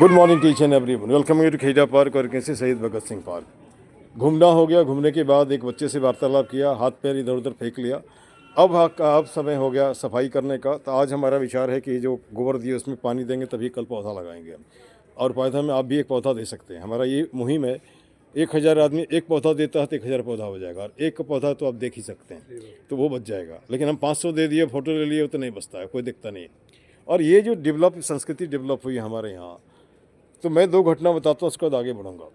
Good morning teacher and everyone, welcome you to खेजा park और कैसे शहीद भगत सिंह पार्क। घूमना हो गया, घूमने के बाद एक बच्चे से वार्तालाप किया, हाथ पैर इधर उधर फेंक लिया। अब समय हो गया सफाई करने का। तो आज हमारा विचार है कि जो गोबर दिए उसमें पानी देंगे, तभी कल पौधा लगाएंगे हम। और पौधा में आप भी एक पौधा दे सकते हैं। हमारा ये मुहिम है, 1000 आदमी एक पौधा देता है तो 1000 पौधा हो जाएगा। और एक पौधा तो आप देख ही सकते हैं, तो वो बच जाएगा। लेकिन हम 500 दे दिए, फोटो ले लिए, तो नहीं बचता है, कोई दिखता नहीं है। और ये जो संस्कृति डेवलप हुई हमारे यहाँ, तो मैं 2 घटना बताता हूँ, उसके बाद आगे बढ़ूँगा।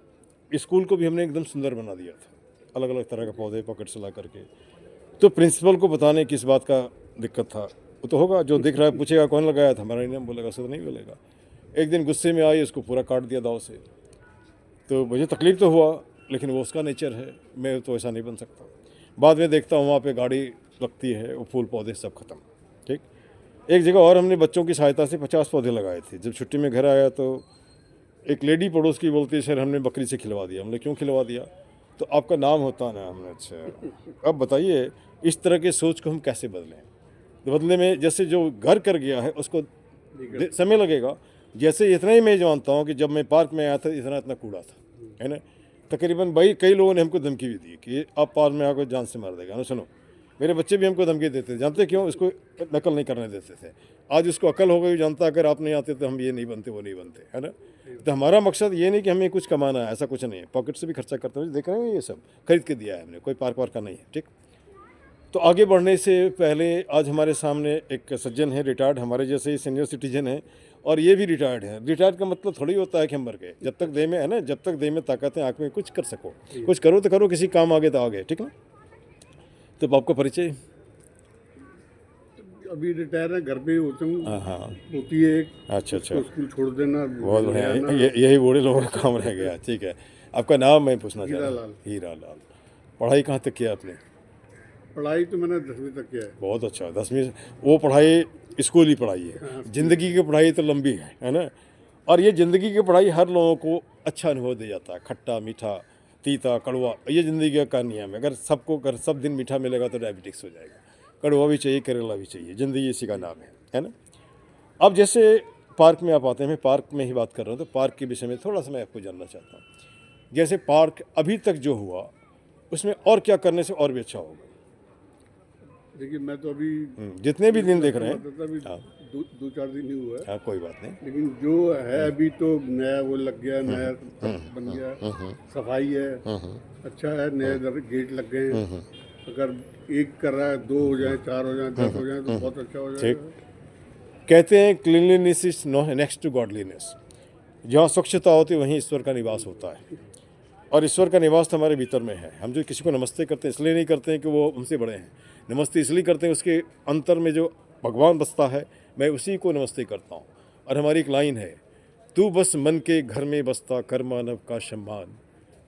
स्कूल को भी हमने एकदम सुंदर बना दिया था, अलग अलग तरह के पौधे पॉकेट से ला करके। तो प्रिंसिपल को बताने किस बात का दिक्कत था, वो तो होगा, जो दिख रहा है पूछेगा कौन लगाया था, हमारा नाम बोलेगा, से तो नहीं बोलेगा। एक दिन गुस्से में आई, उसको पूरा काट दिया दाव से। तो मुझे तकलीफ तो हुआ, लेकिन वो उसका नेचर है, मैं तो ऐसा नहीं बन सकता। बाद में देखता हूँ वहाँ पे गाड़ी लगती है, वो फूल पौधे सब खत्म। ठीक। एक जगह और हमने बच्चों की सहायता से 50 पौधे लगाए थे। जब छुट्टी में घर आया तो एक लेडी पड़ोस की बोलती है, सर हमने बकरी से खिलवा दिया। हमने क्यों खिलवा दिया? तो आपका नाम होता ना। हमने अच्छा, अब बताइए इस तरह के सोच को हम कैसे बदलें? तो बदले में जैसे जो घर कर गया है उसको समय लगेगा। जैसे इतना ही मैं जानता हूँ कि जब मैं पार्क में आया था इतना इतना कूड़ा था, है ना। तकरीबन भाई कई लोगों ने हमको धमकी भी दी कि आप पार्क में आकर जान से मार देगा ना। सुनो, मेरे बच्चे भी हमको धमकी देते थे, जानते क्यों? इसको नकल नहीं करने देते थे। आज उसको अकल हो गई, जानता अगर आप नहीं आते तो हम ये नहीं बनते, वो नहीं बनते, है ना। तो हमारा मकसद ये नहीं कि हमें कुछ कमाना है, ऐसा कुछ नहीं है। पॉकेट से भी खर्चा करते हैं, देख रहे हैं, ये सब खरीद के दिया है हमने, कोई पार्क वार्क का नहीं है। ठीक। तो आगे बढ़ने से पहले आज हमारे सामने एक सज्जन है, रिटायर्ड, हमारे जैसे ही सीनियर सिटीजन है, और ये भी रिटायर्ड है। रिटायर्ड का मतलब थोड़ी होता है कि हम मर गए। जब तक देह में है ना, जब तक देह में ताकत है, आँख में कुछ कर सको, कुछ करो तो करो, किसी काम आगे तो आगे। ठीक ना। तो आपका परिचय? अभी रिटायर है, घर पे ही होता हूँ। हाँ, होती है एक, अच्छा अच्छा, स्कूल छोड़ देना, बहुत बढ़िया। यही बूढ़े लोगों का काम रह गया। ठीक है, आपका नाम मैं पूछना चाह रहा हूँ? हीरा लाल। हीरा लाल। पढ़ाई कहाँ तक किया आपने? पढ़ाई तो मैंने 10वीं तक किया है। बहुत अच्छा, 10वीं। वो पढ़ाई स्कूली पढ़ाई है, ज़िंदगी की पढ़ाई तो लंबी है ना। और ये ज़िंदगी की पढ़ाई हर लोगों को अच्छा अनुभव दे जाता है। खट्टा मीठा तीता कड़वा, ये ज़िंदगी का नियम है। अगर सब दिन मीठा मिलेगा तो डायबिटिक्स हो जाएगा। कड़वा भी चाहिए, करेला भी चाहिए, ज़िंदगी इसी का नाम है ना। अब जैसे पार्क में आप आते हैं, मैं पार्क में ही बात कर रहा हूँ, तो पार्क के विषय में थोड़ा सा मैं आपको जानना चाहता हूँ। जैसे पार्क अभी तक जो हुआ, उसमें और क्या करने से और भी अच्छा होगा? देखिए, मैं तो अभी जितने भी दिन देख रहे हैं। अभी हाँ 2-4 दिन ही हुआ है। हाँ, कोई बात नहीं। लेकिन जो है अभी तो नया वो लग गया, नया बन गया, सफाई है, अच्छा है, नए गेट लग गए हैं। अगर एक कर रहा है, 2 हो जाए, 4 हो जाए, 10 हो जाए तो बहुत अच्छा हो जाएगा। कहते हैं cleanliness is next to godliness. जहाँ स्वच्छता होती है वहीं ईश्वर का निवास होता है। और ईश्वर का निवास तो हमारे भीतर में है। हम जो किसी को नमस्ते करते हैं इसलिए नहीं करते हैं कि वो हमसे बड़े हैं, नमस्ते इसलिए करते हैं उसके अंतर में जो भगवान बसता है, मैं उसी को नमस्ते करता हूँ। और हमारी एक लाइन है, तू बस मन के घर में बसता कर मानव का सम्मान,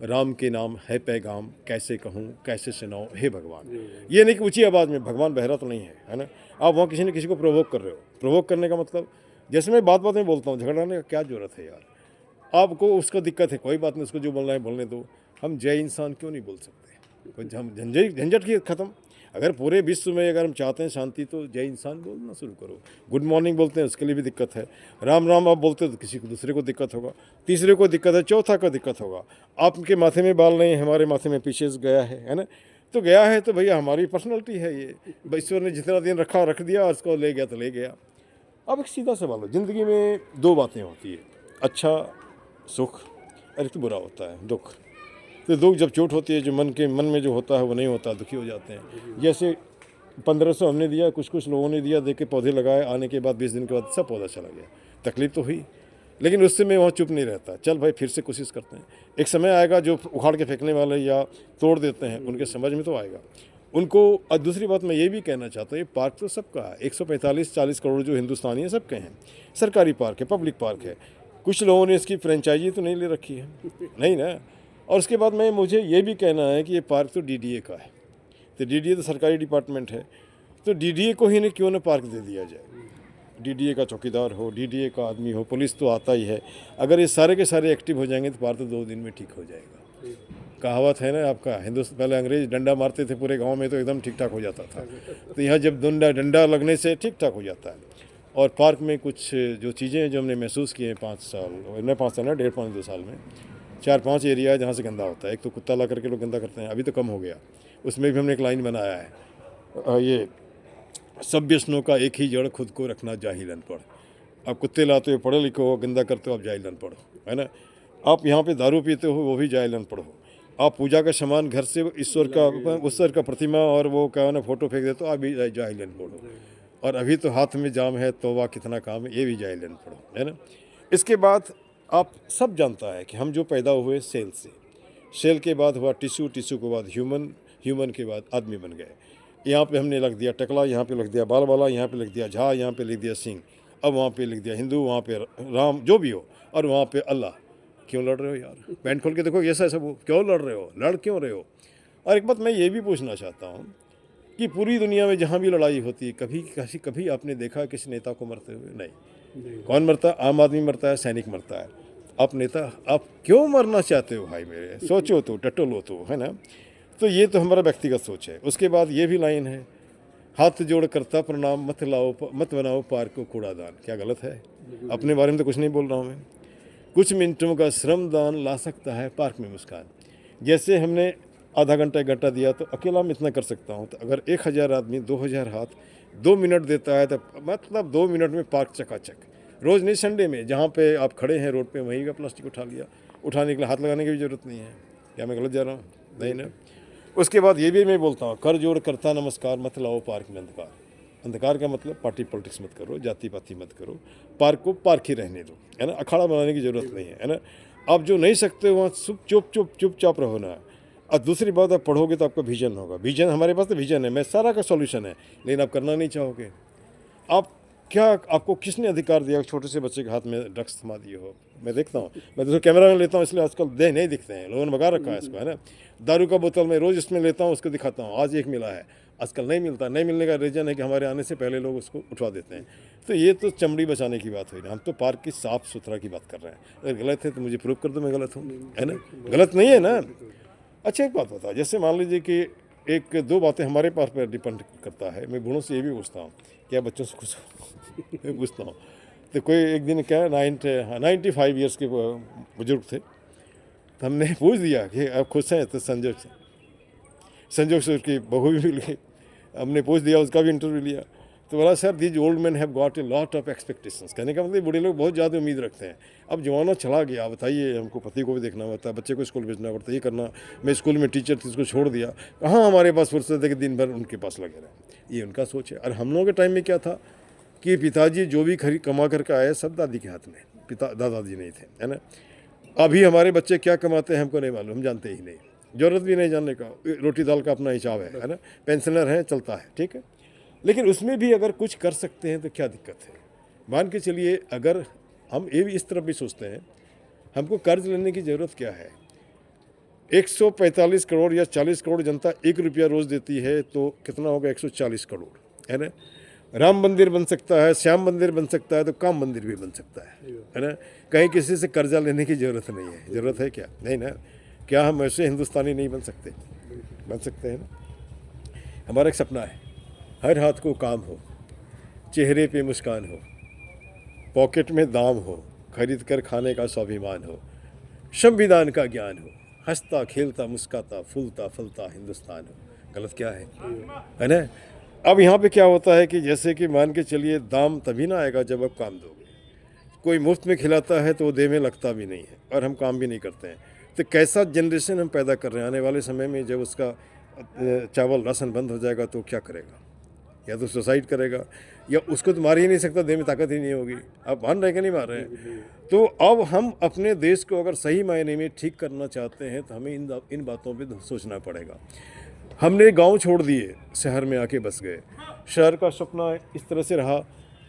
राम के नाम है पैगाम, कैसे कहूँ कैसे सुनाऊँ हे भगवान। ये नहीं कि ऊंची आवाज़ में, भगवान बहरा तो नहीं है ना। आप वहाँ किसी न किसी को प्रोवोक कर रहे हो। प्रोवोक करने का मतलब, जैसे मैं बात बात में बोलता हूँ, झगड़ाने का क्या जरूरत है यार? आपको उसको दिक्कत है, कोई बात नहीं, उसको जो बोलना है बोलने दो। हम जय इंसान क्यों नहीं बोल सकते? कोई हम झंझट की ख़त्म। अगर पूरे विश्व में अगर हम चाहते हैं शांति, तो जय इंसान बोलना शुरू करो। गुड मॉर्निंग बोलते हैं, उसके लिए भी दिक्कत है। राम राम आप बोलते हो तो किसी को दूसरे को दिक्कत होगा, तीसरे को दिक्कत है, चौथा को दिक्कत होगा। आपके माथे में बाल नहीं, हमारे माथे में पीछे से गया है ना। तो गया है तो भैया हमारी पर्सनैलिटी है ये। ईश्वर ने जितना दिन रख दिया, और उसको ले गया तो ले गया। अब एक सीधा सवाल है, ज़िंदगी में 2 बातें होती है, अच्छा सुख, और एक तो बुरा होता है दुख। तो दुख जब चोट होती है, जो मन में जो होता है वो नहीं होता, दुखी हो जाते हैं। जैसे 1500 हमने दिया, कुछ लोगों ने दिया, दे के पौधे लगाए, आने के बाद 20 दिन के बाद सब पौधा चला गया। तकलीफ तो हुई, लेकिन उससे मैं वहाँ चुप नहीं रहता। चल भाई फिर से कोशिश करते हैं। एक समय आएगा जो उखाड़ के फेंकने वाले या तोड़ देते हैं, उनके समझ में तो आएगा उनको। और दूसरी बात मैं ये भी कहना चाहता हूँ, ये पार्क तो सबका है, 145-40 करोड़ जो हिंदुस्तानी है सबके हैं। सरकारी पार्क है, पब्लिक पार्क है। कुछ लोगों ने इसकी फ्रेंचाइजी तो नहीं ले रखी है, नहीं ना। और उसके बाद मुझे ये भी कहना है कि ये पार्क तो डीडीए का है। तो डीडीए तो सरकारी डिपार्टमेंट है, तो डीडीए को ही क्यों ना पार्क दे दिया जाए। डीडीए का चौकीदार हो, डीडीए का आदमी हो, पुलिस तो आता ही है। अगर ये सारे के सारे एक्टिव हो जाएंगे तो पार्क तो 2 दिन में ठीक हो जाएगा। कहावत है ना आपका, हिंदुस्तान पहले अंग्रेज डंडा मारते थे पूरे गांव में तो एकदम ठीक ठाक हो जाता था। तो यहाँ जब डंडा लगने से ठीक ठाक हो जाता है। और पार्क में कुछ जो चीज़ें हैं जो हमने महसूस किए हैं 5 साल, नहीं 5 साल ना, 1.5-2 साल में 4-5 एरिया है जहाँ से गंदा होता है। एक तो कुत्ता ला करके लोग गंदा करते हैं, अभी तो कम हो गया, उसमें भी हमने एक लाइन बनाया है, ये सब व्यसनों का एक ही जड़ खुद को रखना जाहिल अनपढ़। आप कुत्ते लाते हो पढ़े लिखे हो, गंदा करते हो आप जाहिल अनपढ़ हो, है ना। आप यहाँ पे दारू पीते हो वो भी जाहिल अनपढ़ हो। आप पूजा का सामान घर से ईश्वर का प्रतिमा और वो क्या ना फोटो फेंक देते हो, आप भी जाहिल अनपढ़ हो। और अभी तो हाथ में जाम है, तौबा कितना काम है, ये भी जाहिल अनपढ़ हो, है ना। इसके बाद आप सब जानता है कि हम जो पैदा हुए सेल से, सेल के बाद हुआ टिश्यू, टिश्यू के बाद ह्यूमन, ह्यूमन के बाद आदमी बन गए। यहाँ पे हमने लिख दिया टकला, यहाँ पे लिख दिया बाल वाला, यहाँ पे लिख दिया झा, यहाँ पे लिख दिया सिंह, अब वहाँ पे लिख दिया हिंदू, वहाँ पे राम, जो भी हो, और वहाँ पे अल्लाह। क्यों लड़ रहे हो यार? पैंट खोल के देखो ऐसा ऐसा, वो क्यों लड़ रहे हो, लड़ क्यों रहे हो? और एक बात मैं ये भी पूछना चाहता हूँ कि पूरी दुनिया में जहाँ भी लड़ाई होती है, कभी आपने देखा किसी नेता को मरते हुए? नहीं। कौन मरता है? आम आदमी मरता है, सैनिक मरता है। आप नेता, आप क्यों मरना चाहते हो भाई मेरे? सोचो तो, टटोलो तो, है ना। तो ये तो हमारा व्यक्तिगत सोच है। उसके बाद ये भी लाइन है, हाथ जोड़ करता प्रणाम, मत बनाओ पार्क को कूड़ादान। क्या गलत है? अपने बारे में तो कुछ नहीं बोल रहा हूँ मैं। कुछ मिनटों का श्रमदान ला सकता है पार्क में मुस्कान। जैसे हमने आधा घंटा 1 घंटा दिया तो अकेला मैं इतना कर सकता हूँ, तो अगर 1000 आदमी 2000 हाथ 2 मिनट देता है तो मतलब 2 मिनट में पार्क चकाचक। रोज़ नहीं, संडे में जहाँ पे आप खड़े हैं रोड पे वहीं का प्लास्टिक उठा लिया, उठाने के लिए हाथ लगाने की भी ज़रूरत नहीं है। क्या मैं गलत जा रहा हूँ? नहीं ना। उसके बाद ये भी मैं बोलता हूँ, कर जोड़ करता नमस्कार, मत लाओ पार्क में अंधकार। अंधकार का मतलब पार्टी पॉलिटिक्स मत करो, जाति पाति मत करो, पार्क को पार्क ही रहने दो, है ना। अखाड़ा बनाने की ज़रूरत नहीं है ना। आप जो नहीं सकते वहाँ चुपचाप रहो ना। और दूसरी बात, आप पढ़ोगे तो आपका विजन होगा। विजन हमारे पास तो विजन है, मैं सारा का सॉल्यूशन है, लेकिन आप करना नहीं चाहोगे। आप क्या, आपको किसने अधिकार दिया छोटे से बच्चे के हाथ में ड्रग्स थमा दिए हो? मैं देखता हूँ, मैं तो कैमरा में लेता हूँ, इसलिए आजकल देह नहीं दिखते हैं, लोगों ने भगा रखा है इसको, है ना। दारू का बोतल मैं रोज़ इसमें लेता हूँ, उसको दिखाता हूँ, आज एक मिला है, आजकल नहीं मिलता। नहीं मिलने का रीज़न है कि हमारे आने से पहले लोग उसको उठवा देते हैं। तो ये तो चमड़ी बचाने की बात हुई ना, हम तो पार्क की साफ़ सुथरा की बात कर रहे हैं। अगर गलत है तो मुझे प्रूव कर दो मैं गलत हूँ, है ना। गलत नहीं है ना। अच्छा एक बात बता, जैसे मान लीजिए कि 1-2 बातें हमारे पास पर डिपेंड करता है। मैं बूढ़ों से ये भी पूछता हूँ, क्या बच्चों से कुछ मैं पूछता हूँ। तो कोई एक दिन क्या 95 ईयर्स के बुजुर्ग थे, तो हमने पूछ दिया कि आप खुश हैं? तो संजोग से उसकी बहू भी मिल गई। हमने पूछ दिया, उसका भी इंटरव्यू लिया, तो बोला sir these old man have got a lot of expectations. कहने का मतलब बूढ़े लोग बहुत ज़्यादा उम्मीद रखते हैं। अब जमाना चला गया, बताइए, हमको पति को भी देखना पड़ता है, बच्चे को स्कूल भेजना पड़ता है, ये करना। मैं स्कूल में टीचर थी, उसको छोड़ दिया, कहाँ हमारे पास फुर्सत है कि दिन भर उनके पास लगे रहे। ये उनका सोच है। और हम लोगों के टाइम में क्या था कि पिताजी जो भी कमा करके आए सब दादी के हाथ में, दादाजी नहीं थे, है ना। अभी हमारे बच्चे क्या कमाते हैं हमको नहीं मालूम, हम जानते ही नहीं, ज़रूरत भी नहीं जानने का। रोटी दाल का अपना हिसाब है ना। पेंशनर है, चलता है, ठीक है। लेकिन उसमें भी अगर कुछ कर सकते हैं तो क्या दिक्कत है? मान के चलिए, अगर हम ये भी इस तरफ भी सोचते हैं, हमको कर्ज लेने की ज़रूरत क्या है? 145 करोड़ या 40 करोड़ जनता 1 रुपया रोज़ देती है, तो कितना होगा? 140 करोड़, है ना। राम मंदिर बन सकता है, श्याम मंदिर बन सकता है, तो काम मंदिर भी बन सकता है ना। कहीं किसी से कर्जा लेने की ज़रूरत नहीं है। ज़रूरत है क्या? नहीं ना। क्या हम ऐसे हिंदुस्तानी नहीं बन सकते? बन सकते हैं ना। हमारा एक सपना है, हर हाथ को काम हो, चेहरे पे मुस्कान हो, पॉकेट में दाम हो, खरीद कर खाने का स्वाभिमान हो, संविधान का ज्ञान हो, हंसता खेलता मुस्काता फूलता फलता हिंदुस्तान हो। गलत क्या है ना। अब यहाँ पे क्या होता है कि जैसे कि मान के चलिए, दाम तभी ना आएगा जब आप काम दोगे। कोई मुफ्त में खिलाता है तो वो देह में लगता भी नहीं है, और हम काम भी नहीं करते हैं। तो कैसा जनरेशन हम पैदा कर रहे हैं? आने वाले समय में जब उसका चावल राशन बंद हो जाएगा तो क्या करेगा? या तो सुसाइड करेगा, या उसको तो मार ही नहीं सकता, देह में ताकत ही नहीं होगी। आप मान रहे कि नहीं मार रहे हैं? तो अब हम अपने देश को अगर सही मायने में ठीक करना चाहते हैं तो हमें इन बातों पे सोचना पड़ेगा। हमने गांव छोड़ दिए, शहर में आके बस गए। शहर का सपना इस तरह से रहा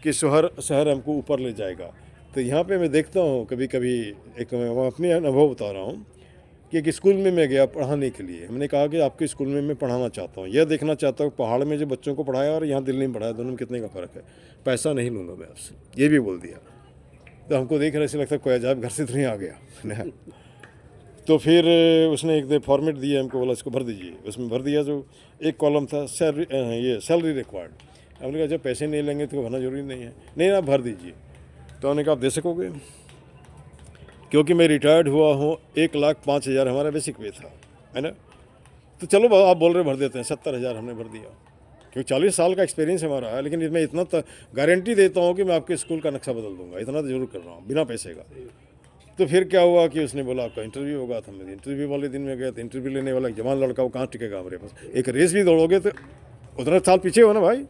कि शहर हमको ऊपर ले जाएगा। तो यहाँ पे मैं देखता हूँ कभी कभी, एक मैं अपने अनुभव बता रहा हूँ कि एक स्कूल में मैं गया पढ़ाने के लिए। हमने कहा कि आपके स्कूल में मैं पढ़ाना चाहता हूँ, यह देखना चाहता हूँ पहाड़ में जो बच्चों को पढ़ाया और यहाँ दिल्ली में पढ़ाया, दोनों में कितने का फ़र्क है। पैसा नहीं लूँगा मैं आपसे, ये भी बोल दिया। तो हमको देख रहे ऐसे लगता है कोई अजाब घर से तो नहीं आ गया। तो फिर उसने एक फॉर्मेट दिया हमको, बोला इसको भर दीजिए। उसमें भर दिया, जो एक कॉलम था सैलरी रिक्वायर्ड, हमने कहा जब पैसे नहीं लेंगे तो भरना जरूरी नहीं है। नहीं आप भर दीजिए। तो उन्होंने कहा आप दे सकोगे? क्योंकि मैं रिटायर्ड हुआ हूँ, 1,05,000 हमारा बेसिक पे था, है ना। तो चलो आप बोल रहे भर देते हैं, 70,000 हमने भर दिया। क्योंकि 40 साल का एक्सपीरियंस हमारा है, लेकिन मैं इतना गारंटी देता हूँ कि मैं आपके स्कूल का नक्शा बदल दूंगा, इतना तो जरूर कर रहा हूँ बिना पैसे का। तो फिर क्या हुआ कि उसने बोला आपका इंटरव्यू होगा। था मैं इंटरव्यू वाले दिन में गया, तो इंटरव्यू लेने वाला एक जवान लड़का, वो कहाँ टिकेगा हमारे पास। एक रेस भी दौड़ोगे तो उतना साल पीछे हो ना भाई।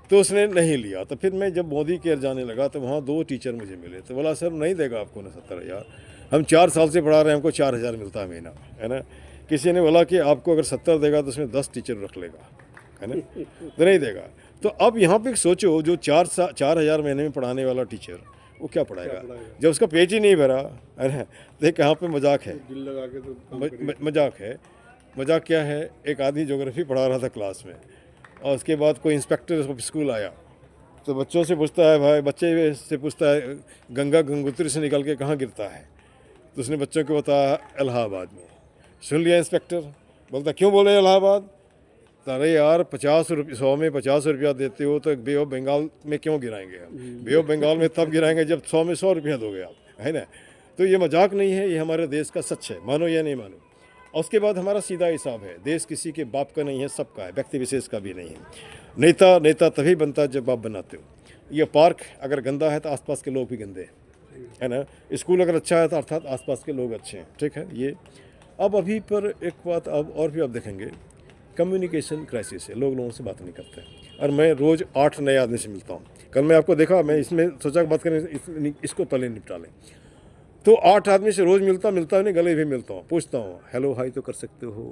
तो उसने नहीं लिया। तो फिर मैं जब मोदी केयर जाने लगा तो वहाँ 2 टीचर मुझे मिले। तो बोला सर नहीं देगा आपको ना 70,000, हम 4 साल से पढ़ा रहे हैं, हमको 4,000 मिलता है महीना, है ना। किसी ने बोला कि आपको अगर 70 देगा तो उसमें 10 टीचर रख लेगा, है ना, तो नहीं देगा। तो अब यहाँ पे सोचो, जो 4,000 महीने में पढ़ाने वाला टीचर वो क्या पढ़ाएगा जब उसका पेट ही नहीं भरा, है ना। देख यहाँ पे मजाक है, दिल लगा के तो काम करिए। मजाक है। मजाक क्या है, एक आदमी ज्योग्राफी पढ़ा रहा था क्लास में, और उसके बाद कोई इंस्पेक्टर स्कूल आया, तो बच्चों से पूछता है, भाई बच्चे से पूछता है गंगा गंगोत्री से निकल के कहाँ गिरता है। तो उसने बच्चों को बताया इलाहाबाद में। सुन लिया इंस्पेक्टर, बोलता क्यों बोले इलाहाबाद? तो अरे यार 50 रुपये, 100 में 50 रुपया देते हो तो बे ऑफ बंगाल में क्यों गिराएंगे हम? बे ऑफ बंगाल में तब गिराएंगे जब 100 में 100 रुपया दोगे आप, है ना। तो ये मजाक नहीं है, ये हमारे देश का सच है, मानो या नहीं मानो। और उसके बाद हमारा सीधा हिसाब है, देश किसी के बाप का नहीं है, सबका है, व्यक्ति विशेष का भी नहीं है। नेता तभी बनता है जब आप बनाते हो। ये पार्क अगर गंदा है तो आसपास के लोग भी गंदे हैं, है ना। स्कूल अगर अच्छा है तो अर्थात आसपास के लोग अच्छे हैं, ठीक है। ये अब अभी पर एक बात अब और भी आप देखेंगे, कम्युनिकेशन क्राइसिस है, लोगों से बात नहीं करते हैं। और मैं रोज़ 8 नए आदमी से मिलता हूँ। कल मैं आपको देखा, मैं इसमें सोचा बात करें, इसको पहले निपटा लें। तो 8 आदमी से रोज़ मिलता नहीं, गले भी मिलता हूँ, पूछता हूँ हेलो हाई तो कर सकते हो,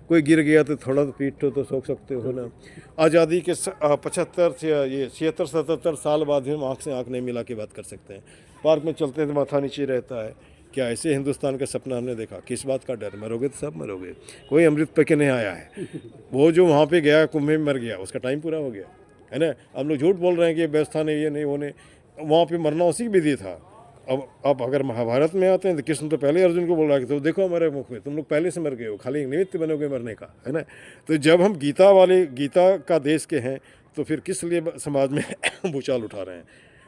कोई गिर गया तो थोड़ा तो पीठ तो सोच सकते हो ना। आज़ादी के 75 या ये 76-77 साल बाद भी हम आँख से आँख नहीं मिला के बात कर सकते हैं। पार्क में चलते हैं तो माथा नीचे रहता है। क्या ऐसे हिंदुस्तान का सपना हमने देखा? किस बात का डर? मरोगे तो सब मरोगे, कोई अमृत पके नहीं आया है। वो जो वहाँ पे गया कुंभ में मर गया, उसका टाइम पूरा हो गया, है ना। हम लोग झूठ बोल रहे हैं कि व्यवस्था नहीं, ये नहीं, वो नहीं। वहाँ पे मरना उसी की विधि था। अब अगर महाभारत में आते हैं तो कृष्ण तो पहले अर्जुन को बोल रहा है कि तो देखो हमारे मुख में, तुम लोग पहले से मर गए हो, खाली एक निमित्त बनोगे मरने का, है ना। तो जब हम गीता का देश के हैं तो फिर किस लिए समाज में भूचाल उठा रहे हैं?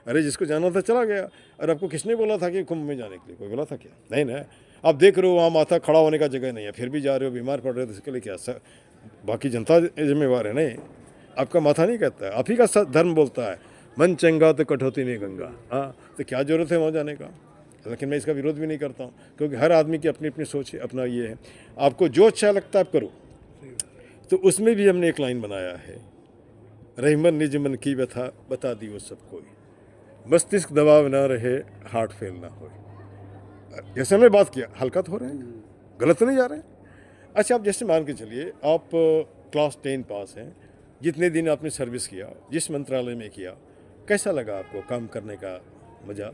अरे जिसको जाना था चला गया। और आपको किसने बोला था कि कुंभ में जाने के लिए? कोई बोला था क्या? नहीं ना। आप देख रहे हो वहाँ माथा खड़ा होने का जगह नहीं है, फिर भी जा रहे हो, बीमार पड़ रहे हो, तो इसके लिए क्या सर बाकी जनता जिम्मेवार है? नहीं, आपका माथा नहीं कहता है, आप ही का धर्म बोलता है मन चंगा तो कटौती नहीं गंगा। हाँ, तो क्या ज़रूरत है वहाँ जाने का? लेकिन मैं इसका विरोध भी नहीं करता हूँ, क्योंकि हर आदमी की अपनी अपनी सोच है, अपना ये है। आपको जो अच्छा लगता है आप करो। तो उसमें भी हमने एक लाइन बनाया है, रहीमन निज मन की व्यथा बता दी वो सब कोई, मस्तिष्क दबाव ना रहे, हार्ट फेल ना हो। जैसे हमने बात किया, हल्का तो हो रहे हैं, गलत तो नहीं जा रहे हैं। अच्छा, आप जैसे मान के चलिए आप क्लास 10 पास हैं, जितने दिन आपने सर्विस किया, जिस मंत्रालय में किया, कैसा लगा आपको काम करने का मजा?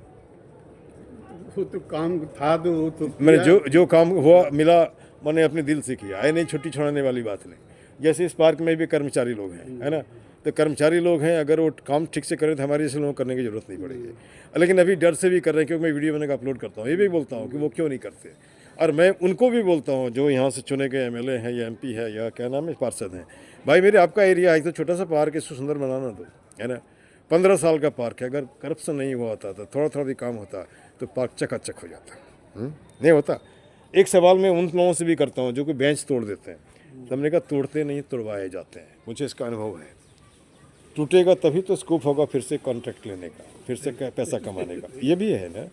वो तो काम था, तो वो तो मैंने जो काम हुआ मिला, मैंने अपने दिल से किया है, नहीं छुट्टी छोड़ने वाली बात नहीं। जैसे इस पार्क में भी कर्मचारी लोग हैं, है ना। तो कर्मचारी लोग हैं, अगर वो काम ठीक से करें तो हमारे जैसे लोगों को करने की जरूरत नहीं पड़ेगी। लेकिन अभी डर से भी कर रहे हैं, क्योंकि मैं वीडियो बना के अपलोड करता हूँ, ये भी बोलता हूँ कि वो क्यों नहीं करते। और मैं उनको भी बोलता हूँ जो यहाँ से चुने गए एमएलए हैं या एमपी है या क्या नाम है पार्षद हैं, भाई मेरे आपका एरिया है तो छोटा सा पार्क है, इसको सुंदर बनाना दो, है ना। 15 साल का पार्क है, अगर करप्शन नहीं हुआ होता तो थोड़ा थोड़ा भी काम होता तो पार्क चकाचक हो जाता। नहीं होता। एक सवाल मैं उन लोगों से भी करता हूँ जो कि बेंच तोड़ देते हैं, तो हमने कहा तोड़ते नहीं तोड़वाए जाते हैं, मुझे इसका अनुभव है। टूटेगा तभी तो स्कोप होगा फिर से कॉन्ट्रैक्ट लेने का, फिर से पैसा कमाने का। ये भी है ना,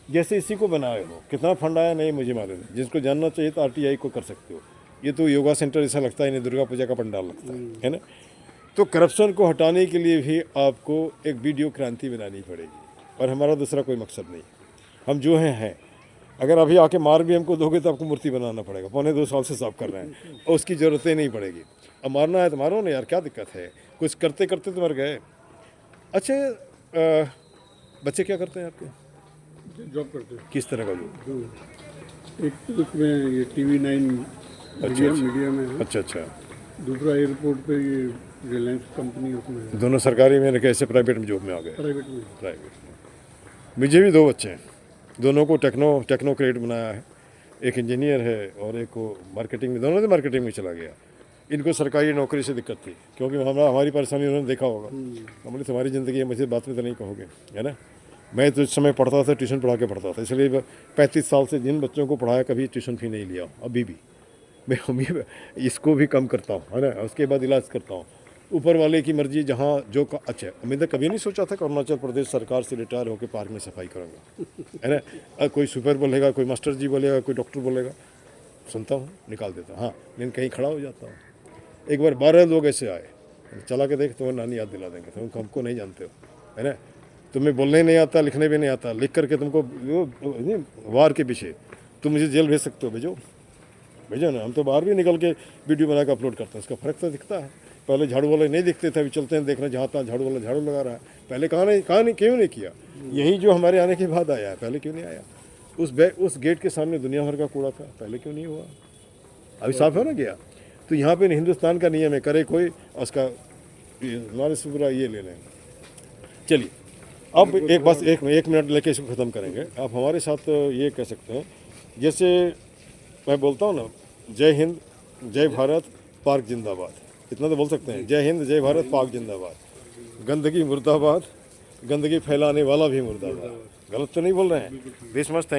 जैसे इसी को बनाए हो, कितना फंड आया नहीं मुझे मालूम है, जिसको जानना चाहिए तो आरटीआई को कर सकते हो। ये तो योगा सेंटर ऐसा लगता है, इन्हें दुर्गा पूजा का पंडाल लगता है ना। तो करप्शन को हटाने के लिए भी आपको एक वीडियो क्रांति बनानी पड़ेगी, और हमारा दूसरा कोई मकसद नहीं। हम जो हैं, अगर अभी आके मार भी हमको दोगे तो आपको मूर्ति बनाना पड़ेगा, 1.25 साल से साफ कर रहे हैं, और उसकी ज़रूरत ही नहीं पड़ेगी। अब मारना है तो मारो ना यार, क्या दिक्कत है? कुछ करते करते तो मर गए। अच्छा, बच्चे क्या करते हैं आपके? जॉब करते हैं। किस तरह का जॉब? एक तो उसमें ये TV9 मीडिया में है, अच्छा। दूसरा एयरपोर्ट पे ये रिलायंस कंपनी उसमें है, दोनों सरकारी में कैसे प्राइवेट में जॉब में आ गए? प्राइवेट में। प्राइवेट में। मुझे भी 2 बच्चे हैं, दोनों को टेक्नोक्रेट बनाया है। एक इंजीनियर है और एक को मार्केटिंग में, दोनों से मार्केटिंग में चला गया। इनको सरकारी नौकरी से दिक्कत थी, क्योंकि हमारी परेशानी उन्होंने देखा होगा। हमने तुम्हारी ज़िंदगी है, मुझे बात में तो नहीं कहोगे, है ना। मैं तो इस समय पढ़ता था, ट्यूशन पढ़ा के पढ़ता था, इसलिए 35 साल से जिन बच्चों को पढ़ाया कभी ट्यूशन फी नहीं लिया, अभी भी मैं इसको भी कम करता हूँ, है ना। उसके बाद इलाज करता हूँ, ऊपर वाले की मर्जी, जहाँ जो अच्छा। मैंने कभी नहीं सोचा था कि अरुणाचल प्रदेश सरकार से रिटायर होकर पार्क में सफाई करूँगा, है ना। कोई सुपर बोलेगा, कोई मास्टर जी बोलेगा, कोई डॉक्टर बोलेगा, सुनता हूँ, निकाल देता हूँ। हाँ, लेकिन कहीं खड़ा हो जाता हूँ। एक बार 12 लोग ऐसे आए, चला के देख, तुम्हें नानी याद दिला देंगे, तुम हमको नहीं जानते हो, है ना। तुम्हें बोलने नहीं आता, लिखने भी नहीं आता, लिख करके तुमको वार के पीछे तुम मुझे जेल भेज सकते हो, भेजो ना। हम तो बाहर भी निकल के वीडियो बना के अपलोड करते हैं, उसका फर्क तो दिखता है। पहले झाड़ू वाले नहीं दिखते थे, अभी चलते हैं, देख रहे हैं जहाँ तहाँ झाड़ू वाला झाड़ू लगा रहा है। पहले कहाँ नहीं क्यों नहीं किया? यही जो हमारे आने के बाद आया है, पहले क्यों नहीं आया? उस गेट के सामने दुनिया भर का कूड़ा था, पहले क्यों नहीं हुआ? अभी साफ हो ना गया। तो यहाँ पे हिंदुस्तान का नियम है, करे कोई उसका हमारे से पूरा ये ले लें। चलिए, अब एक मिनट लेके इसको ख़त्म करेंगे। आप हमारे साथ ये कह सकते हैं, जैसे मैं बोलता हूँ ना, जय हिंद, जय भारत, पार्क जिंदाबाद, इतना तो बोल सकते हैं। जय हिंद, जय भारत, पार्क जिंदाबाद। गंदगी मुर्दाबाद, गंदगी फैलाने वाला भी मुर्दाबाद। गलत तो नहीं बोल रहे हैं? This much. थैंक